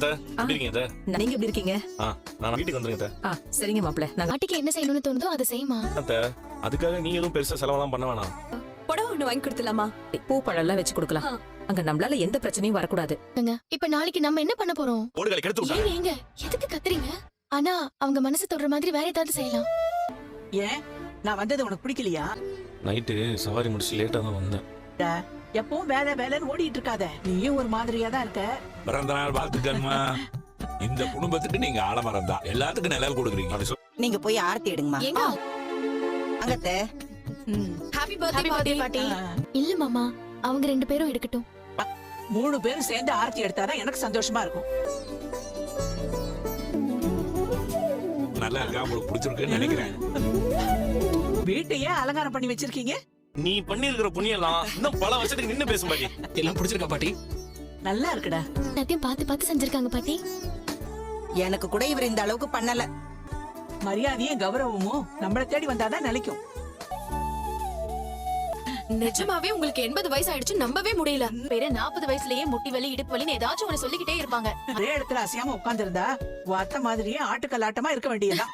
அத்தை, எப்படி இருக்கீங்க அத்தை? நீங்க எப்படி இருக்கீங்க? நான் வீட்டுக்கு வந்துருங்க அத்தை. சரிங்க மாப்ள. நாங்க பாட்டிக்கு என்ன செய்யணும்னு தோணுதோ அதை செய்யுமா. அத்தை, அதுக்காக நீ எதுவும் பெருசா செலவெல்லாம் பண்ண வேணாம். புடவை ஒண்ணு வாங்கி கொடுத்துலாமா? பூ பழம் எல்லாம் வச்சு கொடுக்கலாம். அங்க நம்மளால எந்த பிரச்சனையும் வரக்கூடாது. இப்ப நாளைக்கு நம்ம என்ன பண்ண போறோம்? ஓடுகளை கெடுத்து விட்டாங்க. ஏங்க எதுக்கு கத்துறீங்க? ஆனா அவங்க மனசு தொடுற மாதிரி வேற ஏதாவது செய்யலாம். ஏன் நான் வந்தது உனக்கு பிடிக்கலையா? நைட்டு சவாரி முடிச்சு லேட்டா தான் வந்தேன். எப்பவும் வேலை வேலைன்னு ஓடிட்டு இருக்காத. நீயும் ஒரு மாதிரியா தான் இருக்க. பிறந்த நாள் வாழ்த்துக்கள்மா. இந்த குடும்பத்துக்கு நீங்க ஆலமரம் தான், எல்லாத்துக்கும் நிழல் கொடுக்குறீங்க. நீங்க போய் ஆரத்தி எடுங்கம்மா. ஏங்க அங்கத்தே ஹாப்பி ஹாப்பி பர்த்டே பாட்டி. இல்ல மாமா, அவங்க 2 பேரும் எடுக்கட்டும். 3 பேரும் சேர்ந்து ஆரத்தி எடுத்தாதான் எனக்கு சந்தோஷமா இருக்கும். நல்லா இருக்கா? உங்களுக்கு பிடிச்சிருக்குன்னு நினைக்கிறேன். வீட்டையே அலங்காரம் பண்ணி வச்சிருக்கீங்க. நீ பண்ணிருக்கிற புண்ணியெல்லாம் இன்னும் பல வருஷத்துக்கு நின்னு பேசும் பாட்டி. எல்லாம் பிடிச்சிருக்கா பாட்டி? நல்லா இருக்குடா. எல்லாத்தையும் பார்த்து பார்த்து செஞ்சிருக்காங்க பாட்டி. எனக்கு கூட இவர் இந்த அளவுக்கு பண்ணல. மரியாதையும் கௌரவமும் நம்மள தேடி வந்தாதான் நிலைக்கும். நிஜமாவே உங்களுக்கு 80 வயசு ஆயிடுச்சு, நம்பவே முடியல. வேற 40 வயசுலயே முட்டி வலி இடுப்பு வலின்னு ஏதாச்சும் ஒண்ணு சொல்லிக்கிட்டே இருப்பாங்க. ஒரே இடத்துல அசையாம உட்கார்ந்திருந்தா அத்தை மாதிரியே ஆட்டுக்கல்லாட்டமா இருக்க வேண்டியதுதான்.